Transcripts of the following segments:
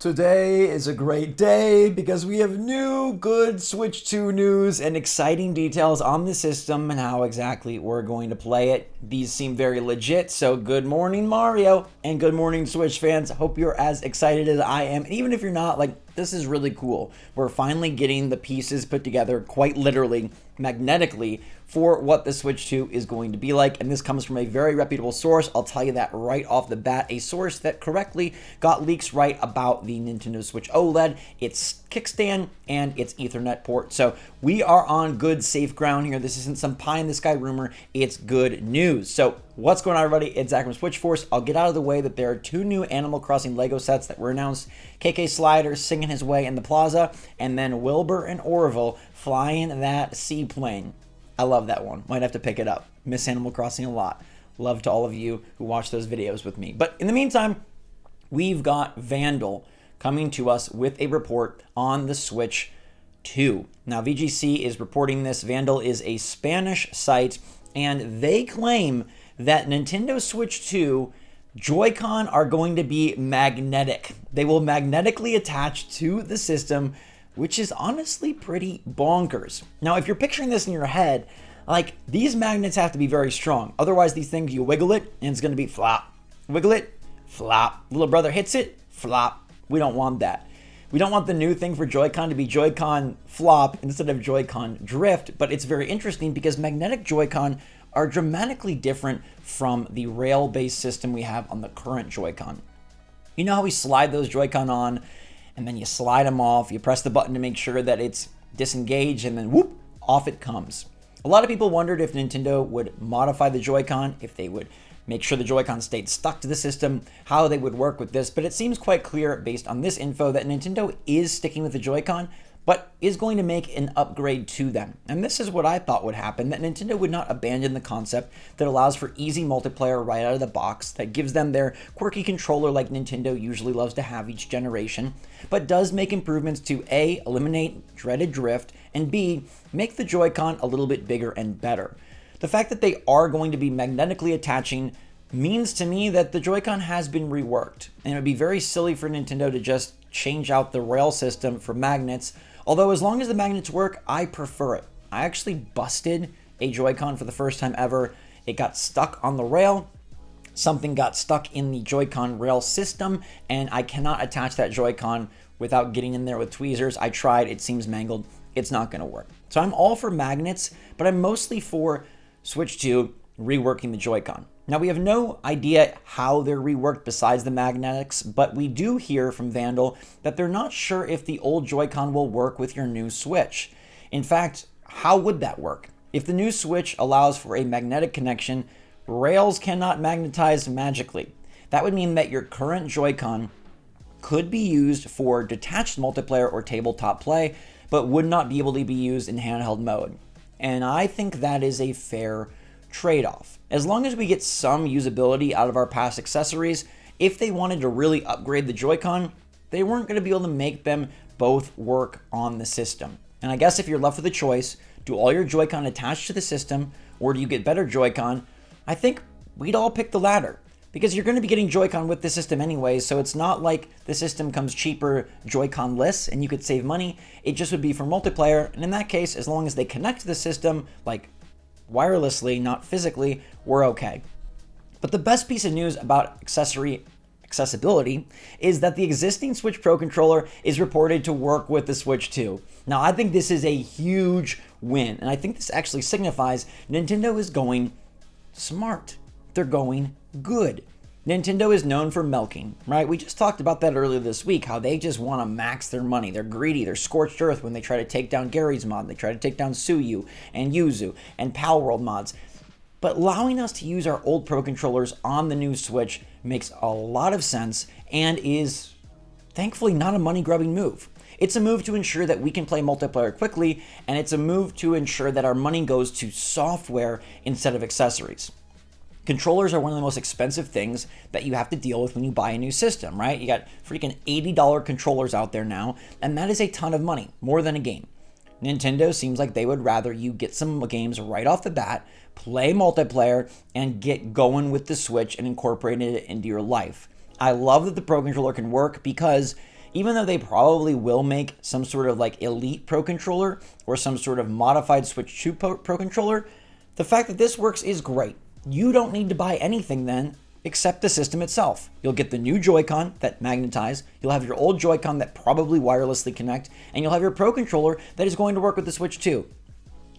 Today is a great day because we have new good Switch 2 news and exciting details on the system and how exactly we're going to play it. These seem very legit, so good morning Mario and good morning Switch fans. Hope you're as excited as I am. And even if you're not, this is really cool. We're finally getting the pieces put together quite literally, magnetically, for what the Switch 2 is going to be like. And this comes from a very reputable source. I'll tell you that right off the bat. A source that correctly got leaks right about the Nintendo Switch OLED, its kickstand, and its Ethernet port. So we are on good, safe ground here. This isn't some pie in the sky rumor. It's good news. So what's going on, everybody? It's Zach from SwitchForce. I'll get out of the way that there are two new Animal Crossing Lego sets that were announced. KK Slider singing his way in the plaza, and then Wilbur and Orville flying that seaplane. I love that one. Might have to pick it up. Miss Animal Crossing a lot. Love to all of you who watch those videos with me. But in the meantime, we've got Vandal coming to us with a report on the Switch 2. Now, VGC is reporting this. Vandal is a Spanish site, and they claim that Nintendo Switch 2 Joy-Con are going to be magnetic. They will magnetically attach to the system, which is honestly pretty bonkers. Now, if you're picturing this in your head, these magnets have to be very strong. Otherwise, these things, you wiggle it, and it's going to be flop. Wiggle it, flop. Little brother hits it, flop. We don't want that. We don't want the new thing for Joy-Con to be Joy-Con flop instead of Joy-Con drift, but it's very interesting because magnetic Joy-Con are dramatically different from the rail-based system we have on the current Joy-Con. You know how we slide those Joy-Con on, and then you slide them off, you press the button to make sure that it's disengaged, and then whoop, off it comes. A lot of people wondered if Nintendo would modify the Joy-Con, if they would make sure the Joy-Con stayed stuck to the system, how they would work with this, but it seems quite clear based on this info that Nintendo is sticking with the Joy-Con, but is going to make an upgrade to them. And this is what I thought would happen, that Nintendo would not abandon the concept that allows for easy multiplayer right out of the box, that gives them their quirky controller like Nintendo usually loves to have each generation, but does make improvements to A, eliminate dreaded drift, and B, make the Joy-Con a little bit bigger and better. The fact that they are going to be magnetically attaching means to me that the Joy-Con has been reworked, and it would be very silly for Nintendo to just change out the rail system for magnets. Although as long as the magnets work, I prefer it. I actually busted a Joy-Con for the first time ever. It got stuck on the rail. Something got stuck in the Joy-Con rail system, and I cannot attach that Joy-Con without getting in there with tweezers. I tried, it seems mangled. It's not gonna work. So I'm all for magnets, but I'm mostly for Switch 2 reworking the Joy-Con. Now, we have no idea how they're reworked besides the magnetics, but we do hear from Vandal that they're not sure if the old Joy-Con will work with your new Switch. In fact, how would that work? If the new Switch allows for a magnetic connection, rails cannot magnetize magically. That would mean that your current Joy-Con could be used for detached multiplayer or tabletop play, but would not be able to be used in handheld mode. And I think that is a fair trade-off. As long as we get some usability out of our past accessories, if they wanted to really upgrade the Joy-Con, they weren't going to be able to make them both work on the system. And I guess if you're left with a choice, do all your Joy-Con attach to the system, or do you get better Joy-Con? I think we'd all pick the latter, because you're going to be getting Joy-Con with the system anyway, so it's not like the system comes cheaper Joy-Con-less and you could save money. It just would be for multiplayer, and in that case, as long as they connect to the system, wirelessly, not physically, we're okay. But the best piece of news about accessory accessibility is that the existing Switch Pro controller is reported to work with the Switch 2. Now, I think this is a huge win, and I think this actually signifies Nintendo is going smart. They're going good. Nintendo is known for milking, right? We just talked about that earlier this week, how they just want to max their money. They're greedy, they're scorched earth when they try to take down Gary's mod, they try to take down Suyu and Yuzu and Palworld mods. But allowing us to use our old Pro controllers on the new Switch makes a lot of sense and is thankfully not a money-grubbing move. It's a move to ensure that we can play multiplayer quickly, and it's a move to ensure that our money goes to software instead of accessories. Controllers are one of the most expensive things that you have to deal with when you buy a new system, right? You got freaking $80 controllers out there now, and that is a ton of money, more than a game. Nintendo seems like they would rather you get some games right off the bat, play multiplayer, and get going with the Switch and incorporate it into your life. I love that the Pro Controller can work because even though they probably will make some sort of like elite Pro Controller or some sort of modified Switch 2 Pro Controller, the fact that this works is great. You don't need to buy anything then except the system itself. You'll get the new Joy-Con that magnetize, you'll have your old Joy-Con that probably wirelessly connect, and you'll have your Pro Controller that is going to work with the Switch 2.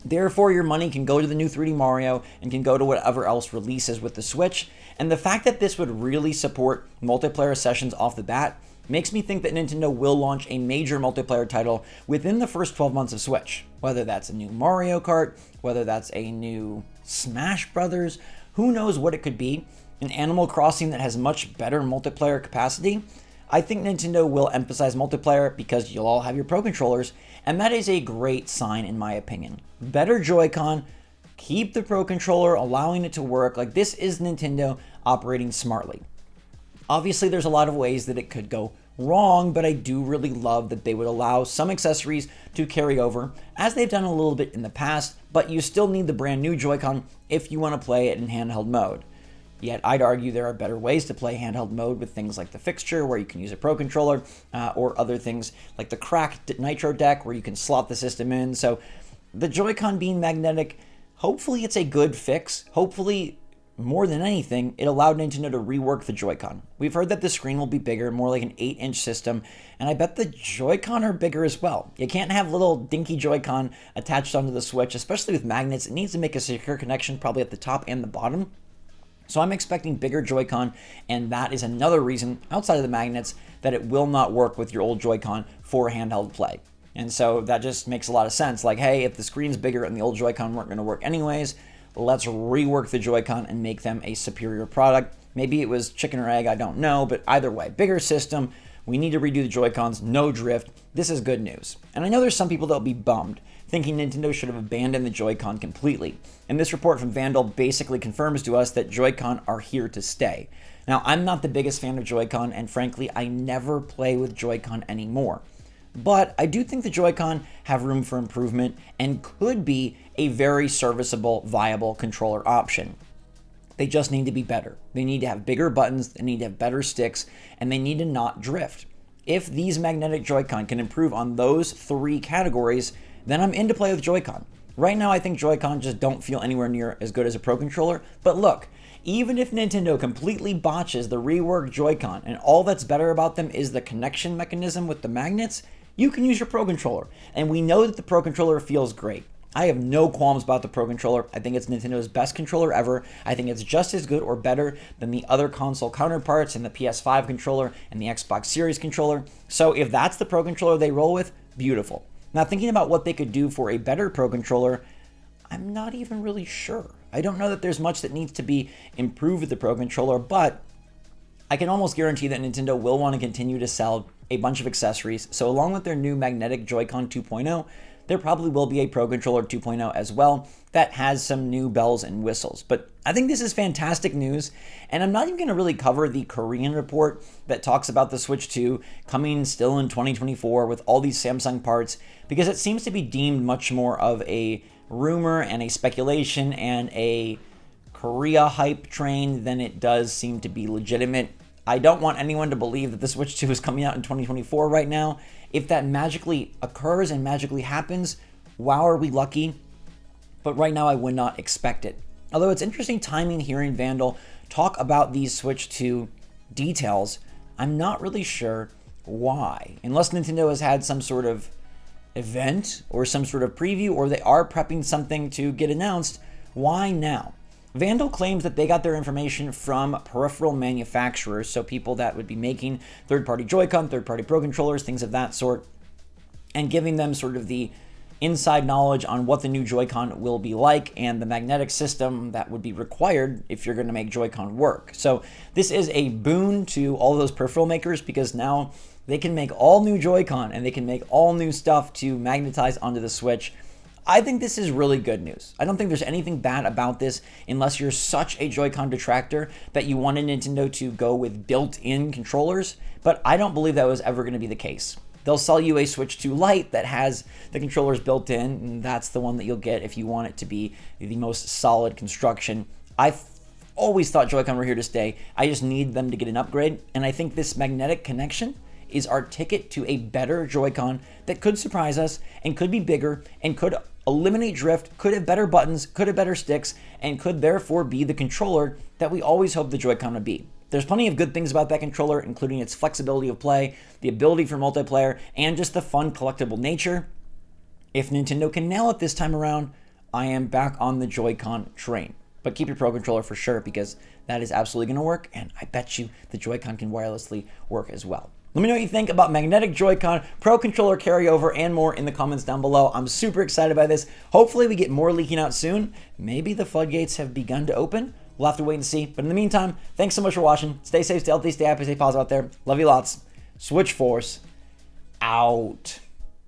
Therefore, your money can go to the new 3D Mario and can go to whatever else releases with the Switch. And the fact that this would really support multiplayer sessions off the bat makes me think that Nintendo will launch a major multiplayer title within the first 12 months of Switch. Whether that's a new Mario Kart, whether that's a new Smash Brothers, who knows what it could be. An Animal Crossing that has much better multiplayer capacity. I think Nintendo will emphasize multiplayer because you'll all have your Pro Controllers, and that is a great sign in my opinion. Better Joy-Con, keep the Pro Controller, allowing it to work. Like, this is Nintendo operating smartly. Obviously, there's a lot of ways that it could go wrong, but I do really love that they would allow some accessories to carry over, as they've done a little bit in the past, but you still need the brand new Joy-Con if you want to play it in handheld mode. Yet I'd argue there are better ways to play handheld mode with things like the fixture, where you can use a Pro Controller, or other things like the cracked Nitro deck, where you can slot the system in. So the Joy-Con being magnetic, hopefully it's a good fix. Hopefully, more than anything, it allowed Nintendo to rework the Joy-Con. We've heard that the screen will be bigger, more like an 8-inch system, and I bet the Joy-Con are bigger as well. You can't have little dinky Joy-Con attached onto the Switch, especially with magnets. It needs to make a secure connection probably at the top and the bottom. So I'm expecting bigger Joy-Con, and that is another reason, outside of the magnets, that it will not work with your old Joy-Con for handheld play. And so that just makes a lot of sense. Like, hey, if the screen's bigger and the old Joy-Con weren't going to work anyways, let's rework the Joy-Con and make them a superior product. Maybe it was chicken or egg, I don't know, but either way, bigger system. We need to redo the Joy-Cons, no drift. This is good news. And I know there's some people that'll be bummed, thinking Nintendo should have abandoned the Joy-Con completely. And this report from Vandal basically confirms to us that Joy-Con are here to stay. Now, I'm not the biggest fan of Joy-Con, and frankly, I never play with Joy-Con anymore. But I do think the Joy-Con have room for improvement and could be a very serviceable, viable controller option. They just need to be better. They need to have bigger buttons, they need to have better sticks, and they need to not drift. If these magnetic Joy-Con can improve on those three categories, then I'm into play with Joy-Con. Right now, I think Joy-Con just don't feel anywhere near as good as a Pro Controller, but look, even if Nintendo completely botches the reworked Joy-Con and all that's better about them is the connection mechanism with the magnets, you can use your Pro Controller. And we know that the Pro Controller feels great. I have no qualms about the Pro Controller. I think it's Nintendo's best controller ever. I think it's just as good or better than the other console counterparts in the PS5 controller and the Xbox Series controller. So if that's the Pro Controller they roll with, beautiful. Now, thinking about what they could do for a better Pro Controller, I'm not even really sure. I don't know that there's much that needs to be improved with the Pro Controller, but I can almost guarantee that Nintendo will want to continue to sell a bunch of accessories. So along with their new magnetic Joy-Con 2.0, there probably will be a Pro Controller 2.0 as well that has some new bells and whistles. But I think this is fantastic news, and I'm not even going to really cover the Korean report that talks about the Switch 2 coming still in 2024 with all these Samsung parts, because it seems to be deemed much more of a rumor and a speculation and a Korea hype train than it does seem to be legitimate. I don't want anyone to believe that the Switch 2 is coming out in 2024 right now. If that magically occurs and magically happens, wow, are we lucky? But right now, I would not expect it. Although it's interesting timing hearing Vandal talk about these Switch 2 details, I'm not really sure why. Unless Nintendo has had some sort of event or some sort of preview, or they are prepping something to get announced, why now? Vandal claims that they got their information from peripheral manufacturers, so people that would be making third-party Joy-Con, third-party Pro Controllers, things of that sort, and giving them sort of the inside knowledge on what the new Joy-Con will be like and the magnetic system that would be required if you're going to make Joy-Con work. So this is a boon to all those peripheral makers, because now they can make all new Joy-Con and they can make all new stuff to magnetize onto the Switch. I think this is really good news. I don't think there's anything bad about this unless you're such a Joy-Con detractor that you wanted Nintendo to go with built-in controllers, but I don't believe that was ever going to be the case. They'll sell you a Switch 2 Lite that has the controllers built in, and that's the one that you'll get if you want it to be the most solid construction. I've always thought Joy-Con were here to stay. I just need them to get an upgrade, and I think this magnetic connection is our ticket to a better Joy-Con that could surprise us and could be bigger and could eliminate drift, could have better buttons, could have better sticks, and could therefore be the controller that we always hope the Joy-Con would be. There's plenty of good things about that controller, including its flexibility of play, the ability for multiplayer, and just the fun collectible nature. If Nintendo can nail it this time around, I am back on the Joy-Con train. But keep your Pro Controller for sure, because that is absolutely going to work, and I bet you the Joy-Con can wirelessly work as well. Let me know what you think about magnetic Joy-Con, Pro Controller carryover, and more in the comments down below. I'm super excited by this. Hopefully we get more leaking out soon. Maybe the floodgates have begun to open. We'll have to wait and see. But in the meantime, thanks so much for watching. Stay safe, stay healthy, stay happy, stay positive out there. Love you lots. SwitchForce out.